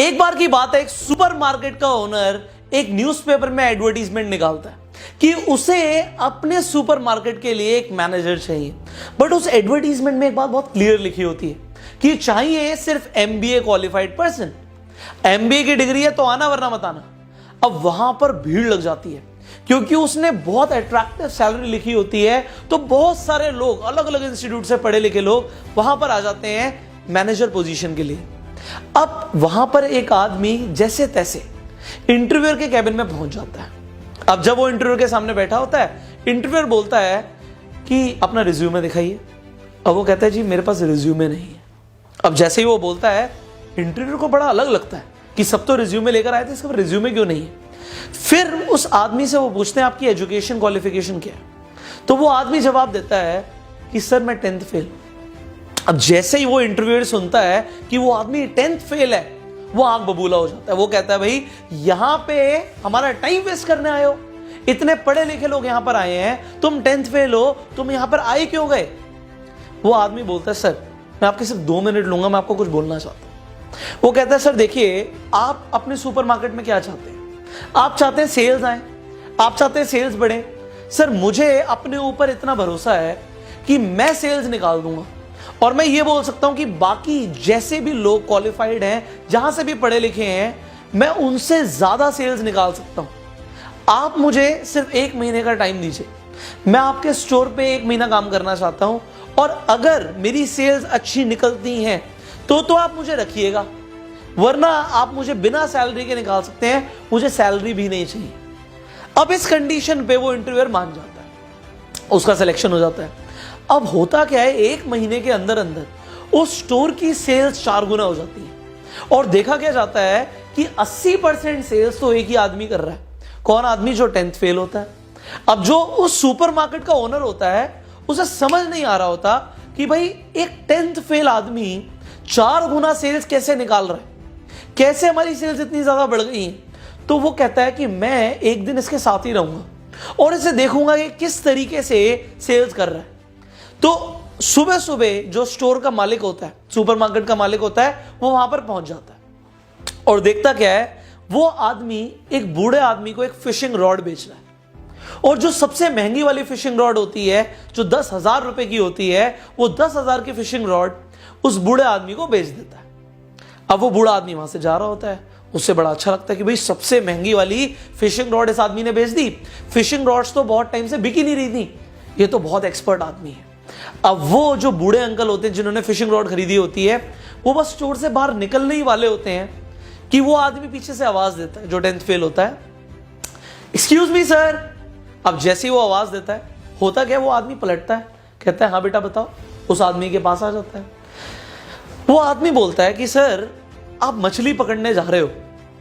एक बार की बात है, एक सुपरमार्केट का ओनर एक न्यूज़पेपर में एडवर्टीजमेंट निकालता है कि उसे अपने सुपरमार्केट के लिए एक मैनेजर चाहिए। बट उस एडवर्टीजमेंट में एक बात बहुत क्लियर लिखी होती है कि चाहिए सिर्फ एमबीए क्वालिफाइड पर्सन। एमबीए की डिग्री है तो आना वरना मत आना। अब वहां पर भीड़ लग जाती है क्योंकि उसने बहुत अट्रैक्टिव सैलरी लिखी होती है, तो बहुत सारे लोग, अलग अलग इंस्टीट्यूट से पढ़े लिखे लोग वहां पर आ जाते हैं मैनेजर पोजीशन के लिए। अब वहां पर एक आदमी जैसे तैसे इंटरव्यूअर के कैबिन में पहुंच जाता है। अब जब वो इंटरव्यूअर के सामने बैठा होता है, इंटरव्यूअर बोलता है कि अपना रिज्यूमे दिखाइए। अब वो कहता है जी मेरे पास रिज्यूमे नहीं है। अब जैसे ही वो बोलता है, इंटरव्यूअर को बड़ा अलग लगता है कि सब तो रिज्यूमे लेकर आए थे, इसका रिज्यूमे क्यों नहीं है। फिर उस आदमी से वो पूछते हैं आपकी एजुकेशन क्वालिफिकेशन क्या है। तो वो आदमी जवाब देता है कि सर मैं 10th फेल। अब जैसे ही वो इंटरव्यूअर सुनता है कि वो आदमी 10th फेल है, वो आंख बबूला हो जाता है। वो कहता है भाई यहां पे हमारा टाइम वेस्ट करने आए हो, इतने पढ़े लिखे लोग यहां पर आए हैं, तुम 10th फेल हो, तुम यहां पर आए क्यों गए। वो आदमी बोलता है सर मैं आपके सिर्फ 2 मिनट लूंगा, मैं आपको कुछ बोलना चाहता हूं। वो कहता है सर देखिए आप अपने सुपरमार्केट में क्या चाहते हैं, आप चाहते हैं सेल्स आए, आप चाहते हैं सेल्स बढ़े। सर मुझे अपने ऊपर इतना भरोसा है कि मैं सेल्स निकाल दूंगा और मैं ये बोल सकता हूं कि बाकी जैसे भी लोग क्वालिफाइड हैं, जहां से भी पढ़े लिखे हैं, मैं उनसे ज्यादा सेल्स निकाल सकता हूं। आप मुझे सिर्फ 1 महीने का टाइम दीजिए, मैं आपके स्टोर पे 1 महीना काम करना चाहता हूं और अगर मेरी सेल्स अच्छी निकलती हैं तो आप मुझे रखिएगा, वरना आप मुझे बिना सैलरी के निकाल सकते हैं, मुझे सैलरी भी नहीं चाहिए। अब इस कंडीशन पे वो इंटरव्यूअर मान जाता है, उसका सिलेक्शन हो जाता है। अब होता क्या है, 1 महीने के अंदर अंदर उस स्टोर की सेल्स 4 गुना हो जाती है और देखा क्या जाता है कि 80% सेल्स तो एक ही आदमी कर रहा है। कौन आदमी? जो 10th फेल होता है। अब जो उस सुपरमार्केट का ओनर होता है उसे समझ नहीं आ रहा होता कि भाई एक 10th फेल आदमी 4 गुना सेल्स कैसे निकाल रहा है, कैसे हमारी सेल्स इतनी ज्यादा बढ़ गई हैं। तो वो कहता है कि मैं एक दिन इसके साथ ही रहूंगा और इसे देखूंगा कि किस तरीके से सेल्स कर रहा है। तो सुबह सुबह जो स्टोर का मालिक होता है, सुपरमार्केट का मालिक होता है, वो वहां पर पहुंच जाता है और देखता क्या है, वो आदमी एक बूढ़े आदमी को एक फिशिंग रॉड बेच रहा है और जो सबसे महंगी वाली फिशिंग रॉड होती है, जो 10,000 रुपए की होती है, वो 10,000 की फिशिंग रॉड उस बूढ़े आदमी को बेच देता है। अब वो बूढ़ा आदमी वहां से जा रहा होता है, उससे बड़ा अच्छा लगता है कि भाई सबसे महंगी वाली फिशिंग रॉड इस आदमी ने बेच दी। फिशिंग रॉड्स तो बहुत टाइम से बिक ही नहीं रही थी, ये तो बहुत एक्सपर्ट आदमी है। अब वो जो बूढ़े अंकल होते हैं जिन्होंने फिशिंग रॉड खरीदी होती है, वो बस स्टोर से बाहर निकलने ही वाले होते हैं कि वो आदमी पीछे से आवाज देता है, जो 10th फेल होता है, एक्सक्यूज मी सर। अब जैसे ही वो आवाज देता है, होता क्या, वो आदमी पलटता है, कहता है हाँ बेटा बताओ। उस आदमी के पास आ जाता है। वो आदमी बोलता है कि सर आप मछली पकड़ने जा रहे हो,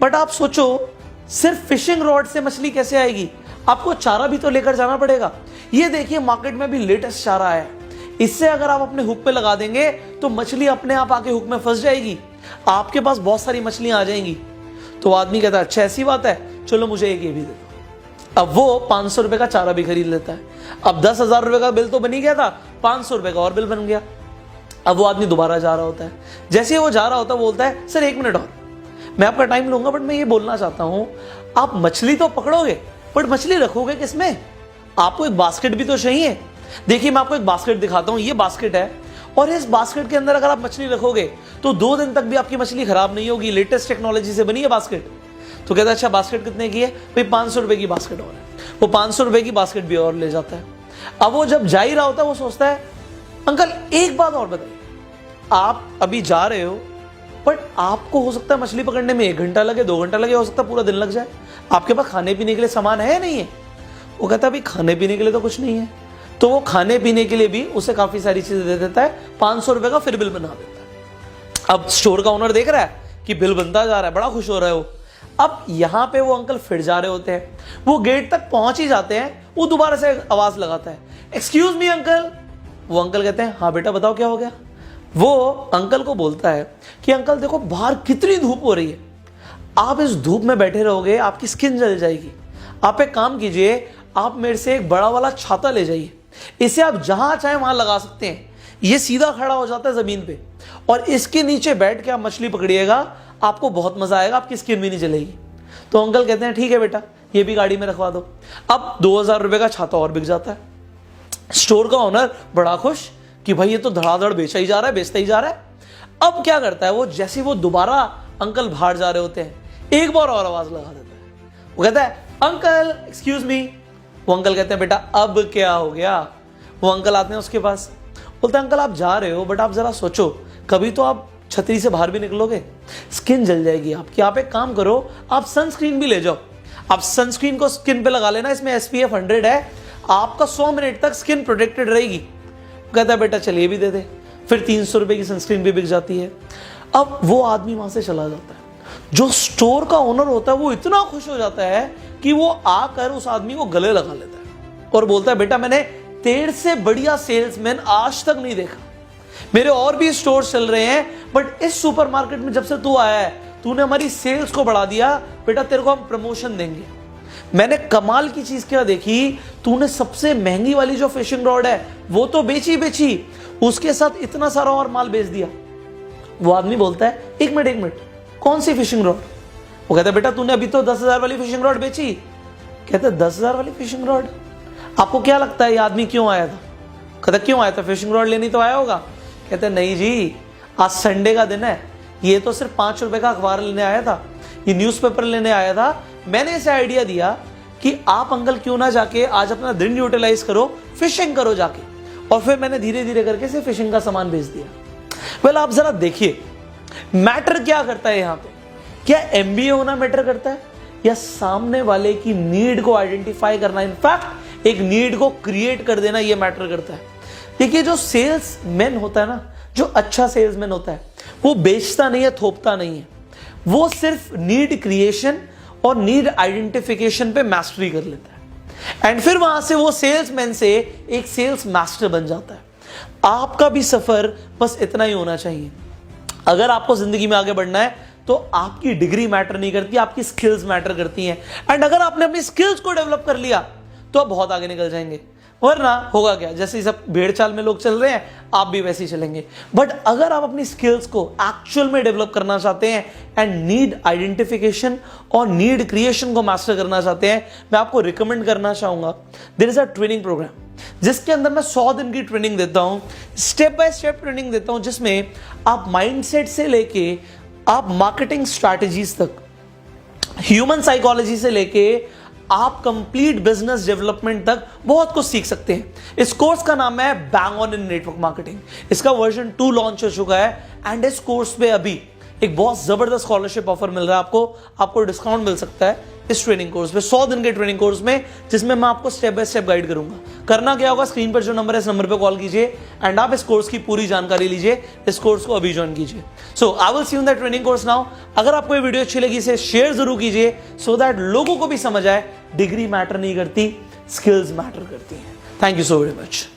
बट आप सोचो सिर्फ फिशिंग रॉड से मछली कैसे आएगी, आपको चारा भी तो लेकर जाना पड़ेगा। ये देखिए मार्केट में भी लेटेस्ट चारा है, इससे अगर आप अपने हुक पे लगा देंगे तो मछली अपने आप आके हुक में फंस जाएगी, आपके पास बहुत सारी मछलियां आ जाएंगी। तो आदमी कहता है अच्छा ऐसी बात है, चलो मुझे एक ये भी दे दो। अब वो 500 रुपए का चारा भी खरीद लेता है। अब 10,000 रुपए का बिल तो बन ही गया था, 500 रुपए का और बिल बन गया। अब वो आदमी दोबारा जा रहा होता है, जैसे ही वो जा रहा होता है बोलता है सर 1 मिनट और, मैं आपका टाइम लूंगा, बट मैं ये बोलना चाहता हूं आप मछली तो पकड़ोगे बट मछली रखोगे किसमें, आपको एक बास्केट भी तो चाहिए। देखिए मैं आपको एक बास्केट दिखाता हूं, ये बास्केट है और इस बास्केट के अंदर अगर आप मछली रखोगे तो 2 दिन तक भी आपकी मछली खराब नहीं होगी, लेटेस्ट टेक्नोलॉजी से बनी है बास्केट। तो कहता है अच्छा बास्केट कितने की है, भाई 500 रुपए की बास्केट और है। वो 500 रुपए की बास्केट भी और ले जाता है। अब वो जब जा ही रहा होता है, वो सोचता है अंकल एक बात और बताइए, आप अभी जा रहे हो बट आपको हो सकता है मछली पकड़ने में 1 घंटा लगे, 2 घंटा लगे, हो सकता है पूरा दिन लग जाए, आपके पास खाने पीने के लिए सामान है या नहीं है। वो कहता है भाई खाने पीने के लिए तो कुछ नहीं है। तो वो खाने पीने के लिए भी उसे काफी सारी चीजें दे देता है, 500 रुपए का फिर बिल बना देता है। अब स्टोर का ओनर देख रहा है कि बिल बनता जा रहा है, बड़ा खुश हो रहा है वो। अब यहां पे वो अंकल फिर जा रहे होते हैं, वो गेट तक पहुंच ही जाते हैं, वो दोबारा से आवाज लगाता है एक्सक्यूज मी अंकल। वो अंकल कहते हैं हाँ बेटा बताओ क्या हो गया। वो अंकल को बोलता है कि अंकल देखो बाहर कितनी धूप हो रही है, आप इस धूप में बैठे रहोगे आपकी स्किन जल जाएगी, आप एक काम कीजिए, आप मेरे से एक बड़ा वाला छाता ले जाइए, इसे आप जहां चाहे वहां लगा सकते हैं, ये सीधा खड़ा हो जाता है जमीन पे और इसके नीचे बैठ के आप मछली पकड़िएगा, आपको बहुत मजा आएगा, आपकी स्किन भी नहीं जलेगी। तो अंकल कहते हैं ठीक है बेटा, ये भी गाड़ी में रखवा दो। अब 2000 रुपए का छाता और बिक जाता है। स्टोर का ओनर बड़ा खुश कि भाई ये तो धड़ाधड़ बेचा ही जा रहा है, बेचता ही जा रहा है। अब क्या करता है वो, जैसे वो दोबारा अंकल बाहर जा रहे होते हैं, एक बार और आवाज लगा देता है। वो कहता है अंकल एक्सक्यूज मी। वो अंकल कहते हैं बेटा अब क्या हो गया। वो अंकल आते हैं उसके पास, बोलते हैं अंकल आप जा रहे हो बट आप जरा सोचो, कभी तो आप छतरी से बाहर भी निकलोगे, स्किन जल जाएगी आपकी। आप एक काम करो, आप सनस्क्रीन भी ले जाओ, आप सनस्क्रीन को स्किन पे लगा लेना, इसमें SPF 100 है, आपका 100 मिनट तक स्किन प्रोटेक्टेड रहेगी। कहता है बेटा चलिए भी दे दे। फिर 300 रुपए की सनस्क्रीन भी बिक जाती है। अब वो आदमी वहां से चला जाता है। जो स्टोर का ओनर होता है वो इतना खुश हो जाता है कि वो आकर उस आदमी को गले लगा लेता है और बोलता है बेटा मैंने तेरे से बढ़िया सेल्समैन आज तक नहीं देखा। मेरे और भी स्टोर चल रहे हैं बट इस सुपरमार्केट में जब से तू आया है, तूने हमारी सेल्स को बढ़ा दिया। बेटा तेरे को हम प्रमोशन देंगे। मैंने कमाल की चीज क्या देखी, तूने सबसे महंगी वाली जो फिशिंग रॉड है वो तो बेची, उसके साथ इतना सारा और माल बेच दिया। वो आदमी बोलता है एक मिनट, कौन सी फिशिंग रॉड? वो कहता है बेटा तूने अभी तो 10,000 वाली फिशिंग रॉड बेची। कहता है 10,000 वाली फिशिंग रॉड? आपको क्या लगता है ये आदमी क्यों आया था? कहता क्यों आया था, फिशिंग रॉड लेनी तो आया होगा। कहते हैं नहीं जी, आज संडे का दिन है, ये तो सिर्फ 5 रुपए का अखबार लेने आया था, ये न्यूज़पेपर लेने आया था। मैंने इसे आइडिया दिया कि आप अंकल क्यों ना जाके आज अपना दिन यूटिलाइज करो, फिशिंग करो जाके। और फिर मैंने धीरे धीरे करके से फिशिंग का सामान बेच दिया। वेल आप जरा देखिए मैटर क्या करता है यहां पे। क्या MBA होना मैटर करता है या सामने वाले की नीड को आइडेंटिफाई करना, इनफैक्ट एक नीड को क्रिएट कर देना, ये मैटर करता है। देखिए जो सेल्समैन होता है ना, जो अच्छा सेल्समैन होता है, वो बेचता नहीं है, थोपता नहीं है, वो सिर्फ नीड क्रिएशन और नीड आइडेंटिफिकेशन पे मास्टरी कर लेता है एंड फिर वहां से वो सेल्समैन से एक सेल्स मास्टर बन जाता है। आपका भी सफर बस इतना ही होना चाहिए। अगर आपको जिंदगी में आगे बढ़ना है तो आपकी डिग्री मैटर नहीं करती, आपकी स्किल्स मैटर करती हैं। एंड अगर आपने अपनी स्किल्स को डेवलप कर लिया तो आप बहुत आगे निकल जाएंगे। वरना होगा क्या, जैसे सब भेड़ चाल में लोग चल रहे हैं आप भी वैसे ही चलेंगे। बट अगर आप अपनी स्किल्स को एक्चुअल में डेवलप करना चाहते हैं एंड नीड आइडेंटिफिकेशन और नीड क्रिएशन को मास्टर करना चाहते हैं, मैं आपको रिकमेंड करना चाहूंगा there is a training programme जिसके अंदर मैं 100 दिन की ट्रेनिंग देता हूं, स्टेप बाय स्टेप ट्रेनिंग देता हूं, जिसमें आप माइंडसेट से लेके आप मार्केटिंग स्ट्रैटेजीज तक, ह्यूमन साइकोलॉजी से लेके आप कंप्लीट बिजनेस डेवलपमेंट तक बहुत कुछ सीख सकते हैं। इस कोर्स का नाम है bang on in network marketing. इसका वर्जन 2 लॉन्च हो चुका है एंड इस कोर्स पे अभी एक बहुत जबरदस्त स्कॉलरशिप ऑफर मिल रहा है। आपको डिस्काउंट मिल सकता है इस ट्रेनिंग कोर्स पे, 100 दिन के ट्रेनिंग कोर्स में, जिसमें मैं आपको स्टेप बाय स्टेप गाइड करूंगा। करना क्या होगा, स्क्रीन पर जो नंबर है इस नंबर पे कॉल कीजिए एंड आप इस कोर्स की पूरी जानकारी लीजिए। इस कोर्स को अभी ज्वाइन कीजिए। So I will see you in the training course now. अगर आपको ये वीडियो अच्छी लगी इसे शेयर जरूर कीजिए सो दैट लोगों को भी समझ आए डिग्री मैटर नहीं करती, स्किल्स मैटर करती हैं। Thank you so very much.